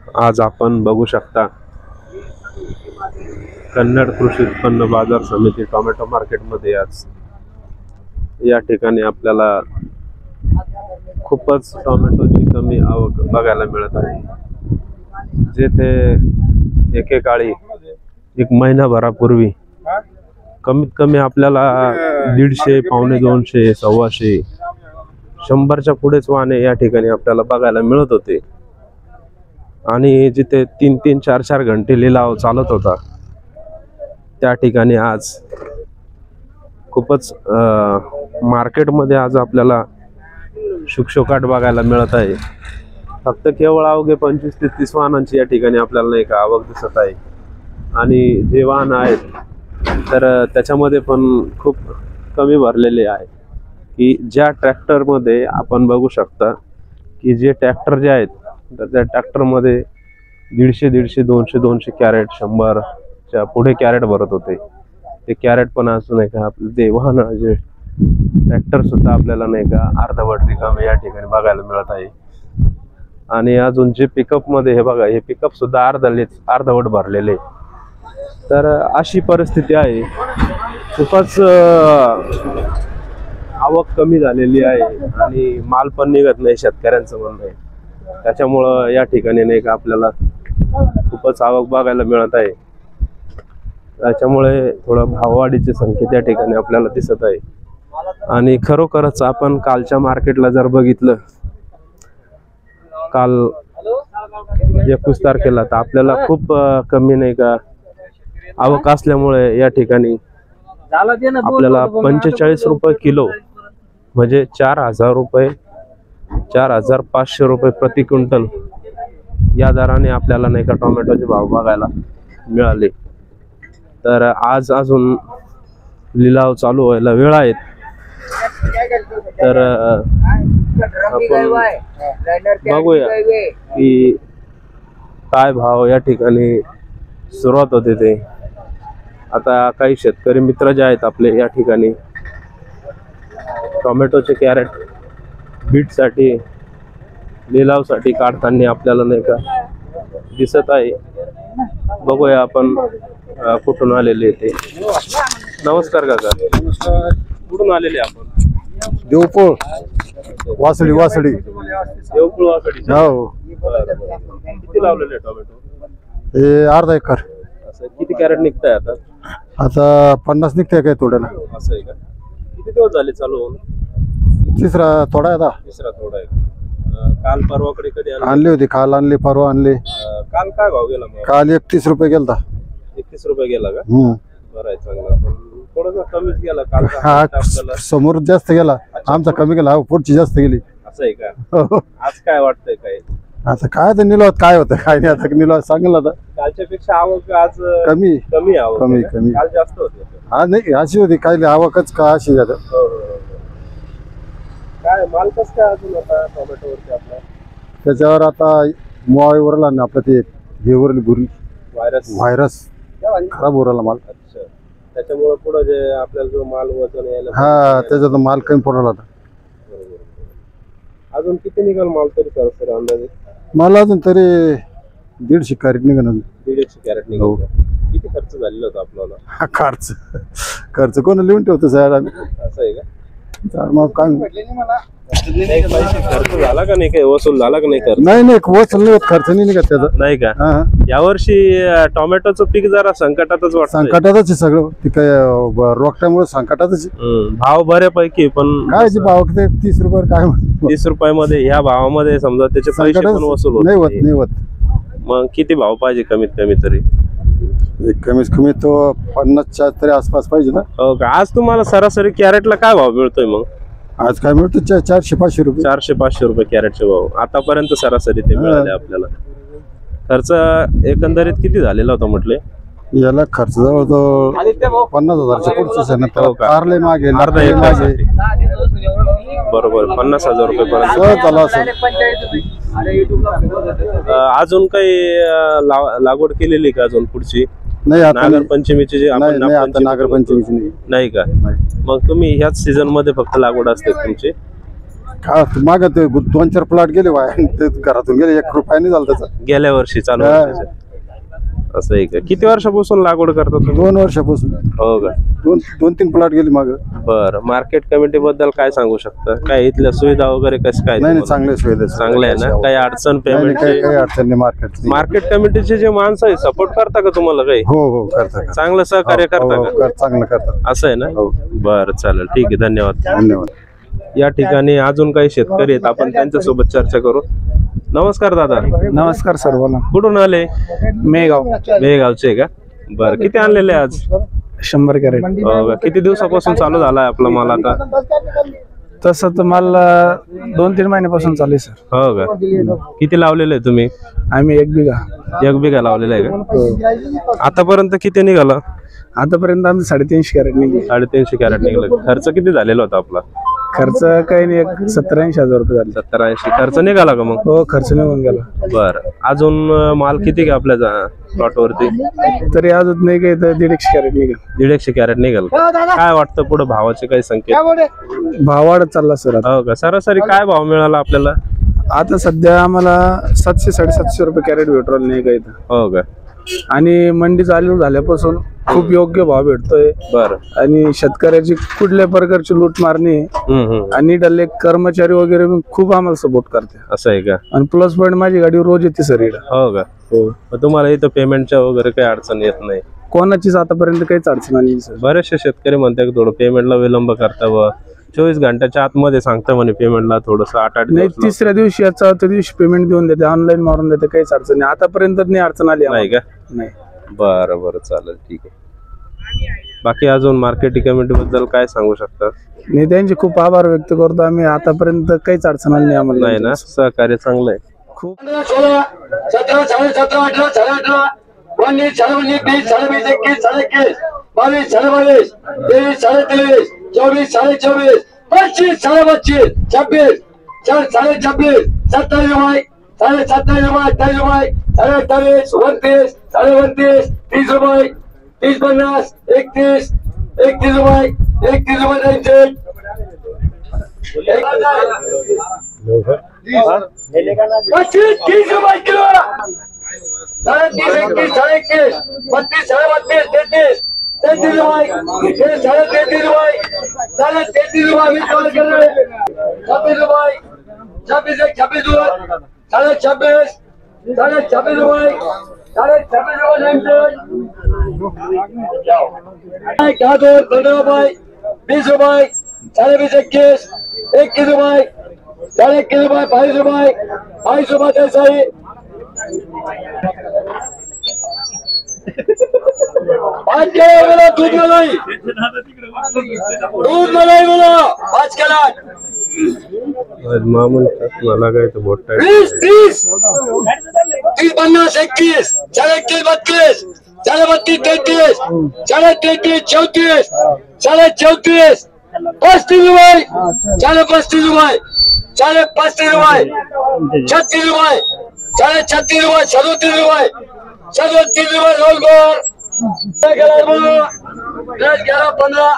आज आपण बघू शकता कन्नड कृषी उत्पन्न बाजार समिती टोमॅटो मार्केटमध्ये आज या ठिकाणी आपल्याला खूपच टोमॅटोची कमी आवक बघायला मिळत आहे। जेथे एकेकाळी एक महिनाभरापूर्वी कमीत कमी आपल्याला 150, 250, 250, 100च्या पुढेच वाहने या ठिकाणी आपल्याला बघायला मिळत होते आणि जिथे 3-3, 4-4 घंटे लिलाव चालत होता त्या ठिकाणी आज खूपच मार्केटमध्ये आज आपल्याला शुकशुकाट बघायला मिळत आहे। फक्त केवळ अवघे 25 ते 30 वाहनांची या ठिकाणी आपल्याला नाही का आवक दिसत आहे आणि जे वाहन आहेत तर त्याच्यामध्ये पण खूप कमी भरलेले आहे की ज्या ट्रॅक्टरमध्ये आपण बघू शकता की जे ट्रॅक्टर जे आहेत तर त्या ट्रॅक्टरमध्ये 150, 200, 200 कॅरेट 100च्या पुढे कॅरेट भरत होते। ते कॅरेट पण असं नाही का आपले ते वाहन जे ट्रॅक्टर सुद्धा आपल्याला नाही का अर्धवट रिकामे या ठिकाणी बघायला मिळत आहे। आणि अजून जे पिकअप मध्ये हे बघा हे पिकअप सुद्धा अर्धवट भरलेले। तर अशी परिस्थिती आहे, खूपच आवक कमी झालेली आहे आणि माल पण निघत नाही शेतकऱ्यांचं म्हणणं आहे। त्याच्यामुळं या ठिकाणी नाही का आपल्याला खूपच आवक बघायला मिळत आहे। त्याच्यामुळे थोडं भाववाढीचे संकेत या ठिकाणी आपल्याला दिसत आहे। आणि खरोखरच आपण कालच्या मार्केटला जर बघितलं, काल 21 तारखेला तर आपल्याला खूप कमी नाही का आवक असल्यामुळे या ठिकाणी आपल्याला 45 रुपये किलो म्हणजे 4,000 रुपये 4,500 रुपये प्रति क्विंटल या दराने आपल्याला नाही का टोमॅटोचे भाव बघायला मिळाले। तर आज अजून लिलाव चालू व्हायला वेळ आहेत। तर आपण बघूया की काय भाव या ठिकाणी सुरुवात होते ते। आता काही शेतकरी मित्र जे आहेत आपले या ठिकाणी टोमॅटोचे कॅरेट बीटसाठी लिलावसाठी काढताना आपल्याला नाही का दिसत आहे। बघूया आपण कुठून आलेले ते। नमस्कार काका। नमस्कार। कुठून आलेले आपण? देवपूळ वासडी देवपूळ वासडी। हो। किती लावलेले टोमॅटो? हे अर्धा एकर। असं किती कॅरेट निघताय आता? आता 50 निघते काय तोड्याला? असं आहे का? किती दिवस झाले चालू होऊन? तिसरा तोडा आहे आता। तिसरा तोडा आहे। काल परवाकडे कधी आणली होती, काल आणली, परवा आणली। काल काय भाव गेला मग? काल 31 रुपये गेलता। 31 रुपये गेला का? बरं आहे, चांगला। पण थोडासा कमीच गेला काल आपल्याला। समोर जास्त गेला, आमचा कमी गेला, पुढची जास्त गेली। असं आहे का? आज काय वाटतंय काय? आता काय तर निलावात काय होतं काय नाही, आता निलावात सांगितलं आता कालच्या पेक्षा आवक आज कमी आवक कमी काल जास्त होती। हा नाही अशी होती, काय आवकच का अशी जात। काय माल कस काय अजून आता टोमॅटोवरती आपला? त्याच्यावर आता मोबाईलवर ना आपलं ते घेवरली गुरी व्हायरस खराब उरला माल। अच्छा, त्याच्यामुळे पुढे जे आपल्याला जो माल वजन यायला हा त्याचा माल कमी पडला होता। अजून किती निघाल माल तरी सर अंदाजे? मला अजून तरी 150 कॅरेट निघाल। 150 कॅरेट निघाल। किती खर्च झालेला होता आपल्याला? खर्च कोण लिहून ठेवतो साहेब आम्ही। असं आहे का? मग काय खर्च झाला का नाही, काही वसूल झाला का नाही? नाही वसूल नाही, खर्च नाही निघत त्याचा नाही का? यावर्षी टोमॅटोचं पीक जरा संकटातच वाटतं। संकटातच आहे सगळं, ते काय रोगटामुळे संकटातच। भाव बऱ्यापैकी पण काय भाव 30 रुपये काय 30 रुपयामध्ये ह्या भावामध्ये समजा त्याचे पैसे पण वसूल नाही होत। मग किती भाव पाहिजे कमीत कमी तरी? कमीत कमी तो 50च्या तरी आसपास पाहिजे ना। हो का? आज तुम्हाला सरासरी कॅरेटला काय भाव मिळतोय मग? आज काय मिळतो 400-500 रुपये। 400-500 रुपये कॅरेटचे भाव आतापर्यंत सरासरी ते मिळाले आपल्याला। खर्च एकंदरीत किती झालेला होता म्हटले? याला खर्च जवळजवळ 50,000च्या पुढचे कारले मागे अर्धा एकर बरोबर 50,000 रुपये पर्यंत झाला असेल। अजून काही लागवड केलेली का अजून पुढची? नाही आता नागरपंचमीची जी आपण नागरपंचमीची नाही का? मग तुम्ही ह्याच सीझन मध्ये फक्त लागवड असते तुमची? का माग ते 2-4 प्लॉट गेले वाया, ते घरातून गेले, 1 रुपया नाही झाला त्याचा. गेल्या वर्षी चालू वर्षाचे. असं आहे का? किती वर्षापासून लागवड करता तुम्ही? 2 वर्षापासून हो का? 2-3 प्लॉट गेले माग. बरं, मार्केट कमिटी बद्दल काय सांगू शकता? काय इथल्या सुविधा वगैरे कसं काय? नाही चांगले सुविधा चांगले आहे ना? काही अडचण पेमेंटची? काही अडचण नाही मार्केट. मार्केट कमिटीचे जे माणसं आहे सपोर्ट करता का तुम्हाला काही? हो करतात, चांगलं सहकार्य करता का? चांगलं करतात. असं आहे ना? बरं, चालेल, ठीक आहे, धन्यवाद. धन्यवाद. या ठिकाणी अजून काही शेतकरी आहेत, आपण त्यांच्यासोबत चर्चा करू. नमस्कार दादा. नमस्कार सर, बोला. कुठून आले? मेगावचे का? बरं, किती आणलेले आज? 100 कॅरेट. हो का? किती दिवसापासून चालू झालाय आपला माल आता? तसं तर मला 2-3 महिन्यापासून चालू आहे सर. हो का? किती लावलेले आहे तुम्ही? आम्ही 1 बिघा. 1 बिघा लावलेला आहे का? आतापर्यंत किती निघाला? आतापर्यंत आम्ही 350 कॅरेट निघले. 350 कॅरेट निघाला. खर्च किती झालेला होता आपला? खर्च काही नाही, 70-80 हजार रुपये झाले. 70-80 खर्च निघाला का मग? हो, खर्च निघून गेला. बरं, अजून माल किती का आपल्या प्लॉट वरती? तरी अजून नाही काही, तर 150 कॅरेट निघेल. 150 कॅरेट निघाल. काय वाटतं पुढे भावाचे काही संकेत? भाव वाढत चालला सर. हो का? सरासरी काय भाव मिळाला आपल्याला? आता सध्या आम्हाला 700-750 रुपये कॅरेट पेट्रोल नाही काही. हो का? आणि मंडी चालू झाल्यापासून खूप योग्य भाव भेटतोय. बरं. आणि शेतकऱ्याची कुठल्या प्रकारची लूट मारणी आणि डल्ले कर्मचारी वगैरे खूप आम्हाला सपोर्ट करते. असं आहे का? आणि प्लस पॉईंट माझी गाडी रोज येते सर इकडे. हो का? हो. तुम्हाला इथं पेमेंटच्या वगैरे काही अडचण येत नाही? कोणाचीच आतापर्यंत काहीच अडचण आली सर. बरेचसे शेतकरी म्हणतात की थोडं पेमेंटला विलंब करता व 24 घंट्याच्या आतमध्ये सांगता म्हणे पेमेंटला थोडस 8-8 नाही, तिसऱ्या दिवशी या 4थ्या दिवशी पेमेंट देऊन देते, ऑनलाईन मारून देते, काहीच अडचण नाही. आतापर्यंत नाही अडचण आली नाही का? नाही. बरं, चालेल, ठीक आहे. बाकी अजून मार्केटिंग कमिटी बद्दल काय सांगू शकता? नाही, त्यांचे खूप आभार व्यक्त करतो आम्ही. आतापर्यंत काहीच अडचण आली नाही आम्हाला. नाही ना? सहकार्य चांगलं आहे खूप. 16, 17, 17, 18, 18, 19, 20, 20, 21, 21, 22, 22, 23, 23, 24, 24, 25, 25, 26, 26, 27 रुपये, 27 रुपये, 28 रुपये, 28, 29, 29, 30 रुपये, 30, 50, 31, 31 रुपये, 31 रुपये 25, 30 रुपये किलो. 30, 31, 31, 32, 32, 33, 33 रुपये, 33 रुपये, 33 रुपये मी कॉल केले. 26 रुपये, 26 रुपये, 26 रुपये, 26, 26 रुपये, 26 रुपये 15 रुपये, 20 रुपये, 20, 21, 21 रुपये, 21 रुपये, 22 रुपये, 22 रुपये देसाई. आज केला बोला, दूध मलाई, दूध मलाई बोला 5 केला. मामूल मला काय तर मोठा 20, 30, 30, 50, 21, 31, 32, 32, 33, 33, 34, 34, 35 रुपये, 35 रुपये, 35 रुपये, 36 रुपये, 36 रुपये, 37 रुपये, 37 रुपये रोल गोर. 11, 15,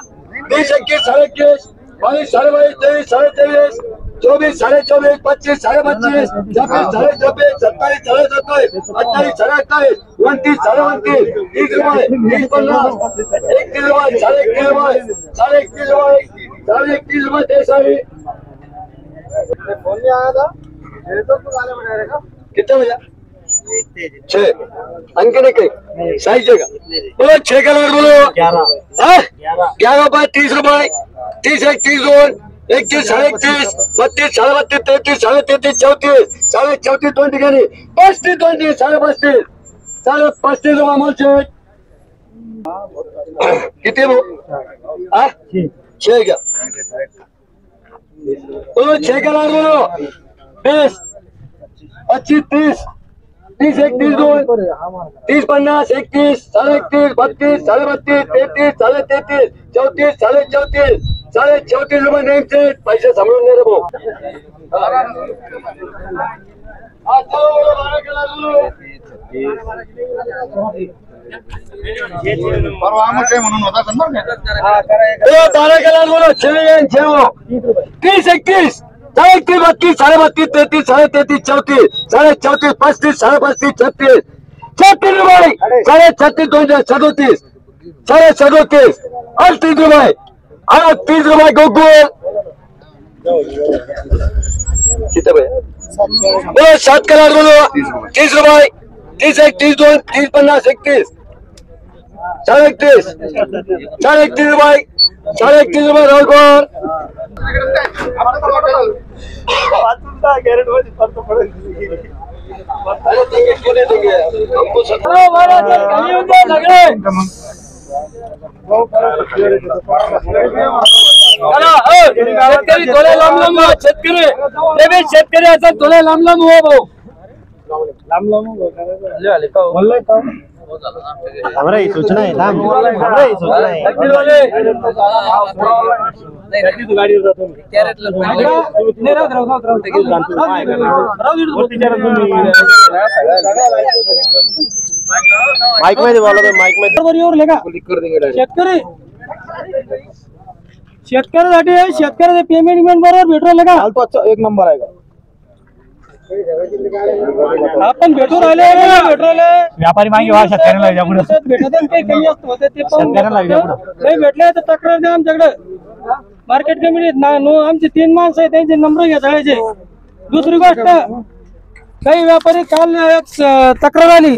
20, 21, 21, 22, 22, 23, 24, 24, 25, 25, 26, 26, 27, 27, 28, 28, 29, 29, 30 रुपये, 30, 50, 31 रुपये, 31 रुपये, 31 रुपये, 31 रुपये देसाई. कितना भैया? 6 अंक नहीं कहीं सही जगह बोलो. 6 कलर बोलो. 11 बाय 30 रुपये, 30, 31, 31, 31, 32, 32, 33, 34, 34, 20 ठिकाणी 35, 20, 35, 35 रुपये मोल. किती भाऊ? 6 घ्या बोलो. 6 कलर बोलो. 20, 25, 30, 31, 30, 50, 31, 31, 32, 32, 33, 33, 34, 34 रुपये नेम से पैसे समजून दे रे भाऊ. म्हणून होता 12 कलर बोलो. 6 30, 31, 31, 32, 32, 33, 33, 34, 34, 35, 35, 36, 36 रुपये, 36, 37, 37, 38 रुपये, 38 रुपये गोकुळ किती रुपये शेतकऱ्याला बोलू 30 रुपये, 30, 1, 30, 2, 30, 50, 31, 31, 31 रुपये, 31 रुपये राहुल शेतकरी थोडे लांब लांब हो, शेतकरी असं थोडे लांब लांब हो भाऊ हमारा ही सोचना है ना हमारा ही सोचना है माइक में बोला तो माइक में शेतकरी शेतकऱ्यासाठी शेतकऱ्याचं पेमेंट बरोबर भेटू का एक नंबर आएगा आपण भेटू राहिले व्यापारी मागे व्हा शेतकऱ्याला भेटत काही कमी असतो ते नाही भेटले तर तक्रार द्या आमच्याकडे मार्केट कमिटीत आमचे 3 माणसं आहे त्यांचे नंबर घ्या सगळ्याचे दुसरी गोष्ट काही व्यापारी काल एक तक्रार आली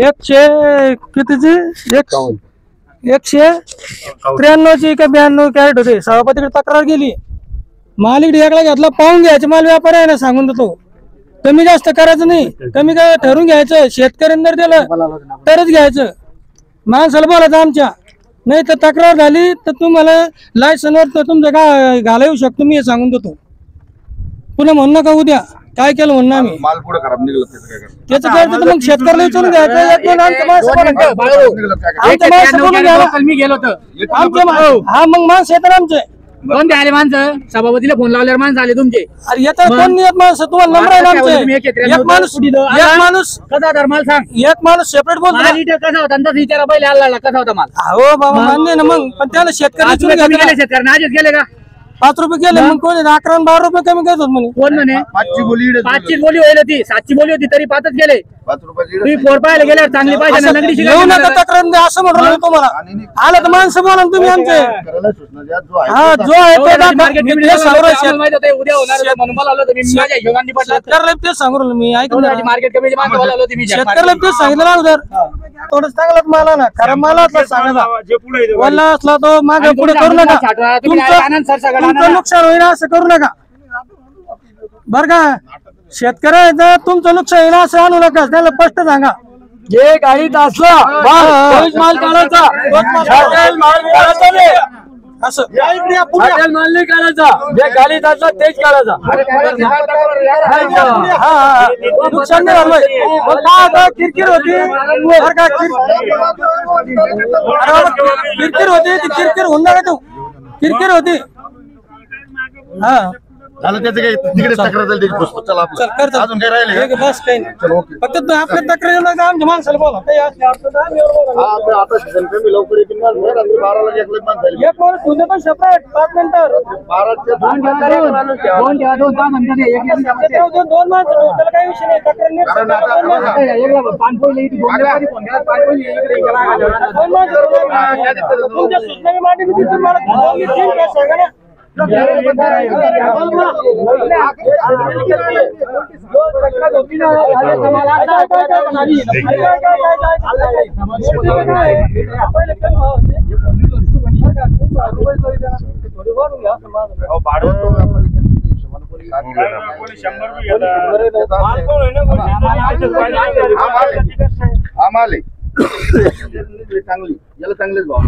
100 कितीची 193 का 92 कॅरेट होते सभापतीकडे तक्रार गेली मालिक ढेकळा घेतला पाहून घ्यायचं माल व्यापारी आहे ना सांगून देतो कमी जास्त करायचं नाही कमी काय ठरवून घ्यायचं शेतकऱ्यांनी जर दिलं तरच घ्यायचं माणसाला बोलायचं आमच्या नाही तर तक्रार झाली तर तुम्हाला लायसनवर तर तुमचं काय घाला येऊ शकतो मी हे सांगून देतो पुन्हा म्हणू नका उद्या काय केलं म्हणून आम्ही माल पुढे खराब निघाला त्याचं काय तर मग शेतकऱ्याला विचारून घ्यायचं एक दोन आमचं माणसं बोलून घ्या मी गेलो होतो हा मग माणसं येतात आमचे कोण आले माणसं सभापतीला फोन लावल्यावर माणसं आले तुमचे अरे येतात कोण नाही येत माणसं तुम्हाला नंबर आहे आमचे एक माणूस कसा होता माल सांग एक माणूस सेपरेट बोलतो माल इथे कसा होता तसं विचारा पहिले आला कसा होता माल हो बाबा मान्य ना मग पण त्याला शेतकरी गेले शेतकऱ्यांना आजच गेले का 5 रुपये गेले मग कोण 11 आणि 12 रुपये कमी घेतात म्हणे कोण म्हणे 5ची बोली 5ची बोली होईल होती 7ची बोली होती तरी 5च गेले 5 रुपयाची तुम्ही 4 पाहायला गेल्यावर चांगली पाहिजे ना नगदी येऊ नका तक्रार द्या असं म्हणून तुम्हाला आलं तर माणसं बोला ना तुम्ही आमचे हा जो आहे ते दाखवा. मी ते सांगू राहिलो उद्या होणार म्हणून मला आलो मी माझ्या हिशोबाने पडला शेतकऱ्याला तेच सांगू राहिलो मी ऐकून मार्केट कमिटी माणसं बोलावलं होती मी शेतकऱ्याला तेच सांगितलं ना अगोदर थोडं चांगलाच माला ना खरा मालातला सांगायचा वल्ला असला तो मागे पुढे करू नका तुमचं नुकसान होईल असं करू नका बर का शेतकऱ्याचं तुमचं नुकसान होईल असं आणू नका त्याला स्पष्ट सांगा जे गाडीत असला माल काढायचा असं माल नाही काढायचा जे गाडीत असला तेच काढायचा नुकसान नाही झालं मग काय आता किरकिर होती बरं का किरकिर होती ती किरकिर होऊन नका तू किरकिर होती हा झालं त्याचं काही तिकडे तक्रार झाली चला आपलं अजून काय राहिले बस काही नाही फक्त आपल्या तक्रार आमच्या माणसाला बोला काही असली अडचण आम्ही बोला. आता सीझन कमी लवकर येतील ना रात्री 12 ला एक लग्न झाली एक माणूस तुझं पण सेपरेट 5 नंतर 12 दोन माणसं त्याला काही विषय नाही तक्रार नीट सांगा, दोन माणसं तुमच्या सूचना मांडली मी तिथून मला ठीक आहे सांगा ना आम्हाला चांगली याला चांगलेच भाव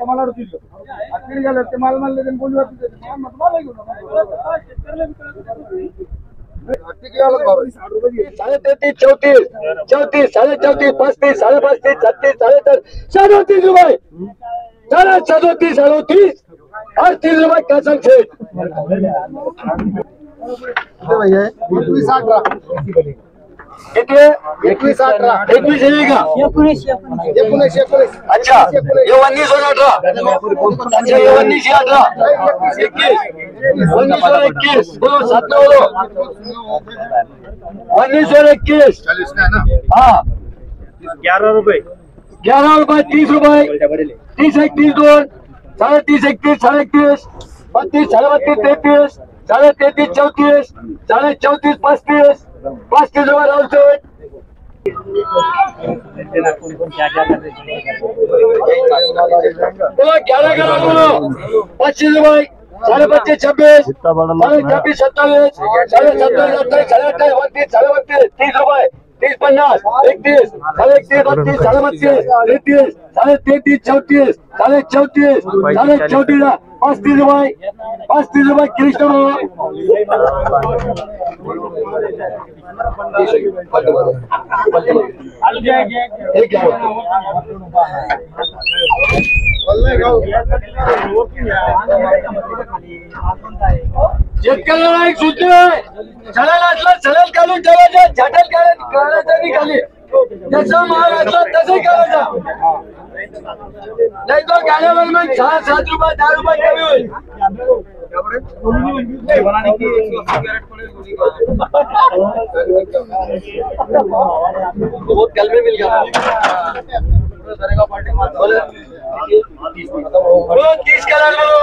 माल 33, 34, 34, 34, 35, 35, 36, 37 रुपये 37, 38 रुपये कसम शेठ किती 21, 18, 21 आहे का 19, अच्छा ये 19 और 18 अच्छा ये 19 18 21 19 और 21 बोलो साथ में बोलो 19 और 21 हाँ 11 रुपये 11 रुपये 30 रुपये 30, 31, 2 30, 31, 31, 32, 32, 33, 33, 34, 34, 35, 35 रुपये राहुल सेठ बोलो 11 बोलो 25 रुपये 25, 26, 26, 27, 27, 28, 29, 30 रुपये 30, 50, 31, 31, 32, 32, 33, 33, 34, 34, 34, 35 रुपये कृष्ण शेतकऱ्याला एक सूचना आहे चढायला असला चढल काढून ठेवायचं झटल काढायचं नाही खाली जसं माल असला तसंही करायचं नाही तो गाड्यावर मग 6-7 रुपये 10 रुपये कमी होईल बहुत कल में मिल गया 30 कलर बोलो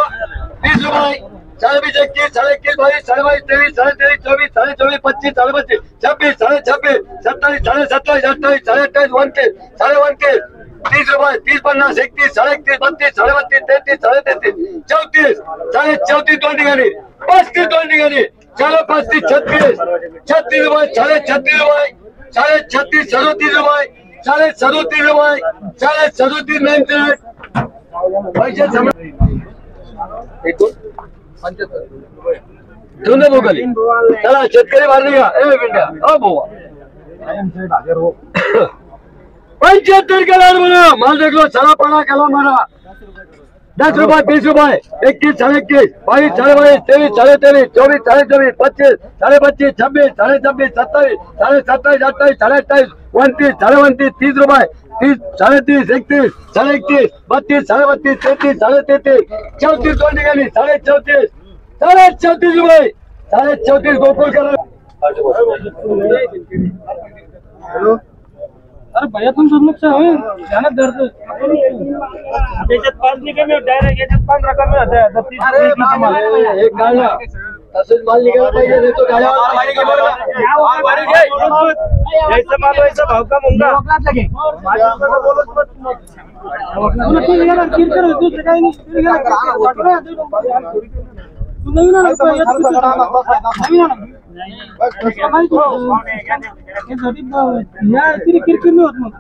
20 रुपये 20, 21, 21, 22, 22, 23, 23, 24, 24, 25, 25, 26, 26, 27, 27, 28, 28, 29, 29, 30 रुपये 30, 50, 31, 31, 32, 32, 33, 34, 34 दोन ठिकाणी 35 दोन ठिकाणी चलो 35, 36, 36 रुपये 36 रुपये 36, 37 रुपये 37 रुपये 37 नाही पैसे ठेवून बोगली चला शेतकरी मारले का ए मिनटा अ बोवा 75 कलर बोलो माल देख लो चला पड़ा कला मारा 10 रुपये 20 रुपये 21, 21, 22, 22, 23, 23, 24, 24, 25, 25, 26, 26, 27, 27, 28, 28, 29, 29, 30 रुपये 30, 30, 31, 31, 32, 32, 33, 33, 34 दोन ठिकाणी 34, 34 रुपये 34 गोकुळ करा अरे भैया तुम दुर्लक्ष आहे ध्यानात धरतो त्याच्यात 5 नाही कमी डायरेक्ट याच्यात 15 कमी होते एक गाडला तसंच माल निघाला पाहिजे नाही तो गाड्यावर यायचा माल व्हायचा भाव का मुंगा नवीन किरकिर नाही होत मग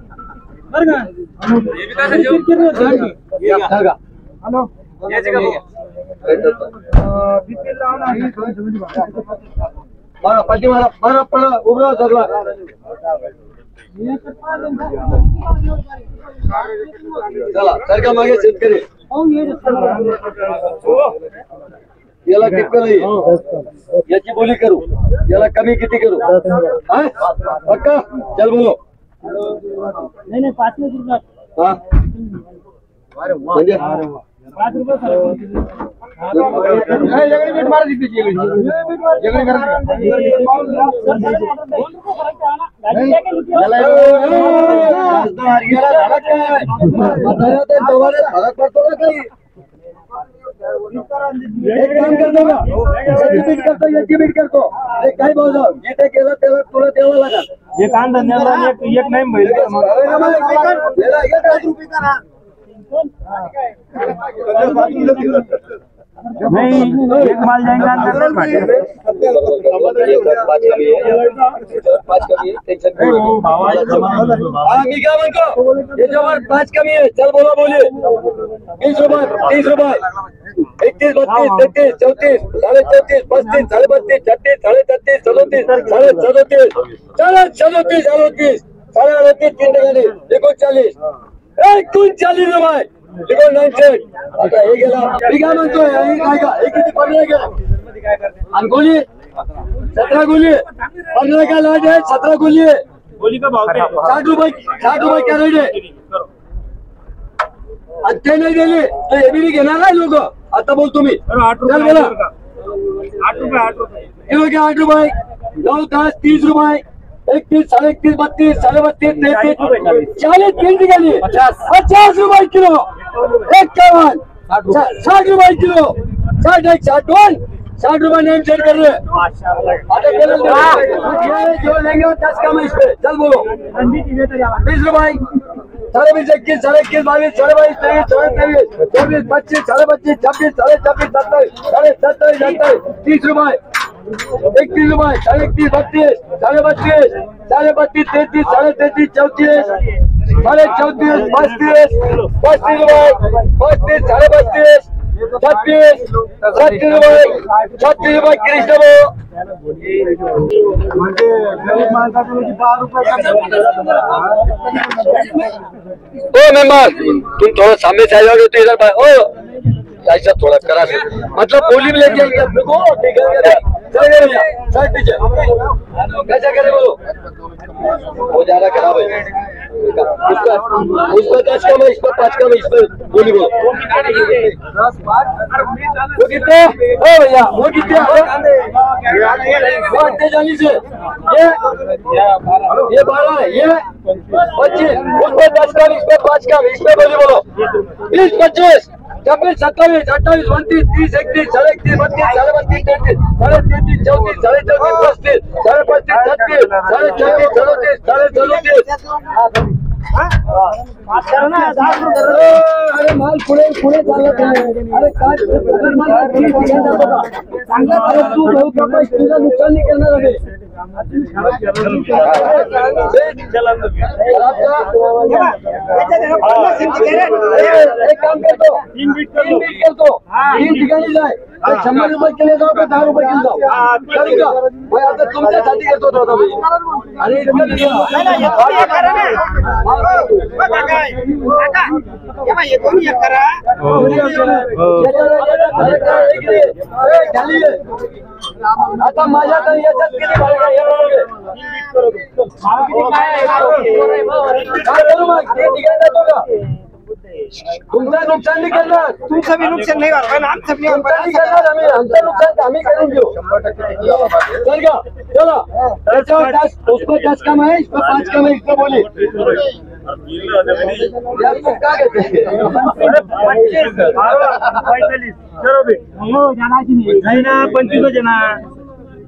बरं का हॅलो पाठी मला उभं सगळं चला सारखा मागे शेतकरी याला किती याची बोली करू याला कमी किती करू पक्का चल बोलो नाही 5 रुपये हा म्हणजे 5 रुपये फरक पडतो ना काही एक काम करतो का याची बीट करतो एक काय भाऊ जाऊ जिथे केलं त्याला तुला द्यावं लागेल एक अंदाज एक नाही बैल नहीं एक माल जाएगा अंदर मी क्या म्हणतो याच्यावर 5 कमी आहे. चल बोला बोले 20 रुपये 30 रुपये 31 32 33 34 35 36 37 36 37 37 37 38 तीन ठिकाणी 39 रुपये 59. आता हे गेला मी काय म्हणतोय हे किती 15 गेला आणि गोली 17 गोली 15 का लाट आहे 17 गोली आहे. 60 रुपये कॅरेट आहे आणि ते नाही दिले तर हे बी घेणार नाही लोक. आता बोल तुम्ही चल बोला 8 रुपये 8 रुपये 9 10 30 रुपये 31 31 32 32 33 40 तीन ठिकाणी 50 रुपये किलो 51 60 रुपये किलो 60 1 60 60 रुपये नेम सेट कर रहे जो लेंगे वो 10 कम इस पे. चल बोलो 20 रुपये 20 21 21 22 22 23 24 25 25 26 26 27 27 27 30 रुपये 31 रुपये 31 32 32 32 33 33 34 34 35 35 रुपये 35 36 36 36 रुपये 36 रुपये कृष्ण ओ मेंबर तुम थोड़ा सामने से आ जाओगे तो इधर ओ ऐसा थोड़ा करा मतलब बोली में लेके कैसा करे बोलो वो ज्यादा खराब है. उसका 10 कम है इस पर 5 कम है इस पर बोली बोलो वो कितने ओ भैया वो कितने 40 से ये 12 है ये 25 उस पर 10 कम इस पर 5 कम इस पर बोली बोलो 20 25 26 27 28 29 30 31 31 32 33 33 34 34 35 35 36 37 अरे माल पुढे चालला अरे काय तू बहुत तुझा नुकसान नाही करणार आहे. एक काम करतो 3 ठिकाणी जाय 100 रुपये केले जाऊ का 10 रुपये केले जाऊ भाई आता तुमच्यासाठी करतो दादा भाई आणि आता माझ्या तर याच्यात किती तुमचं नुकसान नाही करणार तुमचं भी नुकसान नहीं होगा ना आमचं भी करणार आमचं नुकसान आम्ही करून घेऊ. चल का चला त्याच्यावर उसको 10 कम है इसको 5 कम है इसको बोली काय घेते नहीं ना 25 जना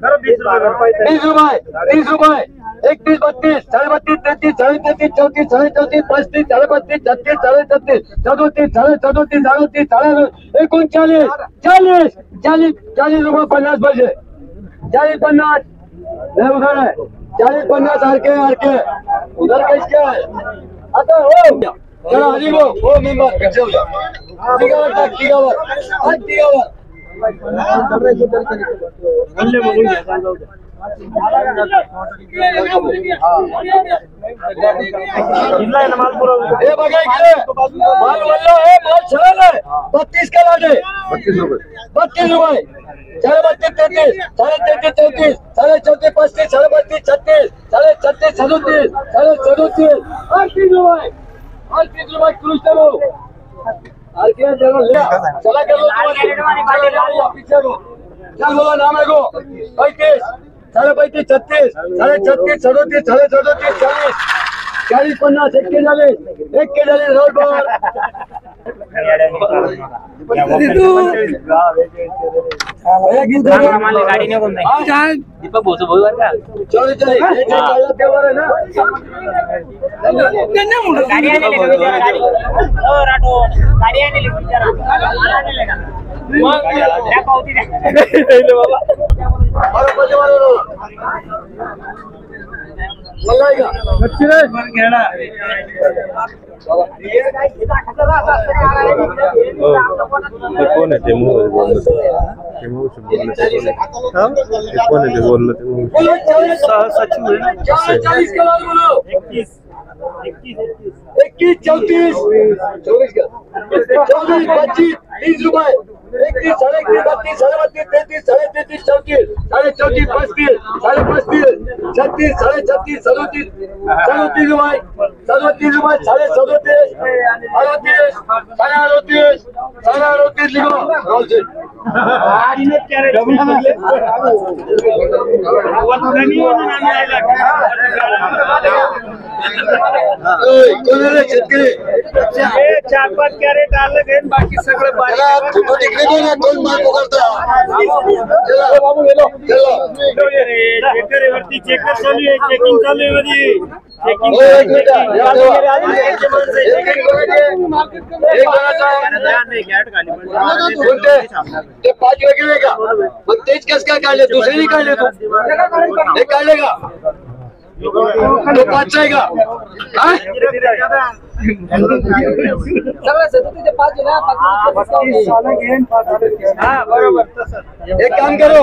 20 रुपये 30 रुपये 31 32 32 33 34 34 35 36 37 36 37 37 39 40 रुपये 50 पैसे 40 50 उधर है 40 50 हरके उधर कैसे है आता हो चला हरी वो मेंबर कैसे हो जाओ टिकावर हे बघा इकडे माल वल्ला आहे माल छान आहे 32 का लाट आहे 32 रुपये 32 33 33 34 35 36 36 37 37 37 38 रुपये 38 रुपये कृष्ण भाऊ चला कर लो पीछे को चल बोलो नाम है को 35 35 36 36 37 37 40 50 एक के झाले रोड पर गाड़ी ने कौन दीपक बोसो बोल रहा चलो चले है ना गाड़ी आने लगा गाड़ी ओ राठो गाड़ी आने लगी जरा आने लगा कोण आहे ते मोबाईल बोललं ते मोबाईल बोललं ते कोण आहे ते बोललं ते मोबाईल इक्कीस 34 24 25 30 रुपये 31 साढ़े 31 32 33 साढ़े 33 34 साढ़े 34 35 साढ़े 35 36 साढ़े 36 37 37 रुपये 37 रुपये साढ़े 37 38 साढ़े 38 साढ़े 38 लिखो शेतकरी 4-5 कॅरेट आलं बाकी सगळं फोटो तिकडे दे ना कोण माल पकडतो वरती चेकर चालू आहे चेकिंग चालू आहे मध्ये ते 5 वेगळे का मग तेच कस काय काढले दुसरे नाही काढले तू हे काढले का तो 5 आहे का एक काम करो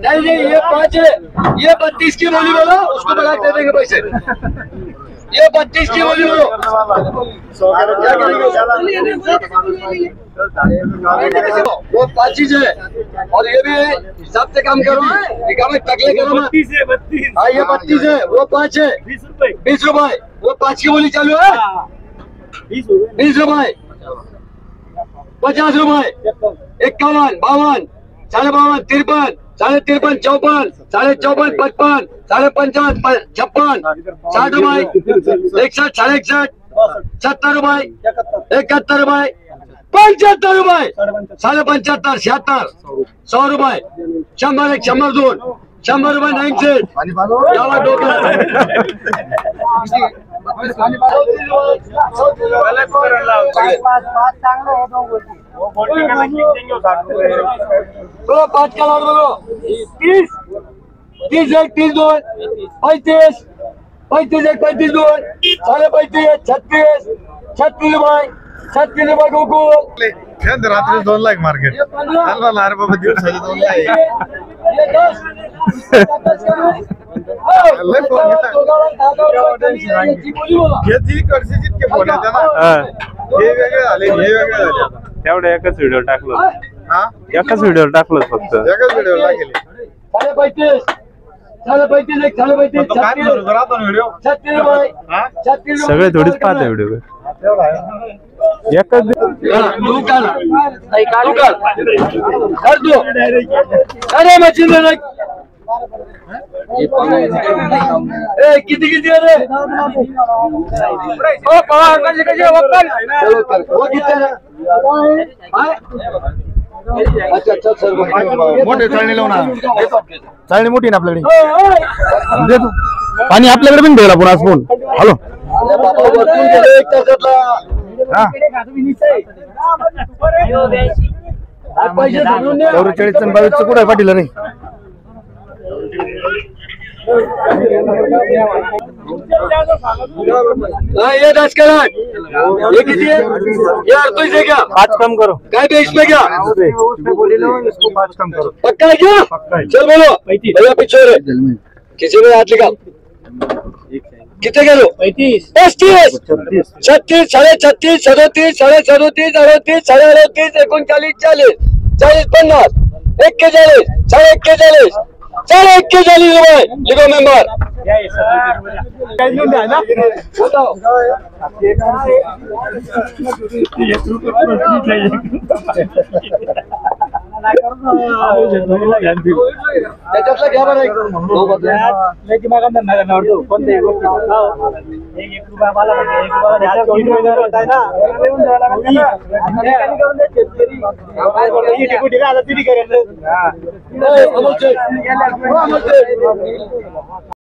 नहीं ये 5 है ये 32 की बोली बोलो उसको बना दे देंगे पैसे ये 32 की बोली बोलो वो 5 चीज है और ये भी हिसाब से काम करो ये काम तकले करो मत 32 हाँ ये 32 है वो 5 है 20 रुपए वो 5 की बोली चालू है 20 रुपए 50 रुपए 51 52 साढ़े 52 53 साढ़े 53 54 साढ़े 54 55 साढ़े 55 56 60 रुपए 61 साढ़े 61 70 रुपए 71 रुपए 75 रुपए साढ़े 75 76 100 रुपए 100 1 100 2 100 रुपये 9 सेट याला डोकं बोलो 5 का लाड बोलो 30 30 1 30 2 35 35 1 35 2 साढ़े 35 36 36 रुपये 36 रुपये गोकुल रात्री 2 लाख मार्केट बाबा दिवसाचे 2 लाख ये 10 तेवढं एकच व्हिडिओ टाकलं एकाच व्हिडिओ टाकलं फक्त साढ़े 35 साढ़े 35 1 साढ़े 35 36 रुपये 36 सगळे थोडीच पाहते व्हिडिओ एकच तू काढ कर दो अरे मशीन किती किती अरे ओ पवा कसे कसे वक्कल चलो कर वो किती अच्छा अच्छा सर मोठे चाळणी लावून चाळणी मोठी ना आपल्याकडे देतो पाणी आपल्याकडे पण द्यायला पुन्हा फोन हॅलो बाबा वरतून गेले 1 तासातला हा पैसे धरून द्या 44 आणि 22 कुठे पाटील रे ये 10 कैरेट ये किती है ये 38 है क्या 5 कम करो काय पे इसमें क्या इसको 5 कम करो पक्का है क्या चल बोलो भैया पीछे रे किसी ने हाथ लिखा कितने करो 35 35 36 साढ़े 36 37 साढ़े 37 38 साढ़े 38 39 40 40 50 41 साढ़े 41 साढ़े 41 रुपए लिखो मेंबर बताओ त्याच्यातलं घ्या बरं एक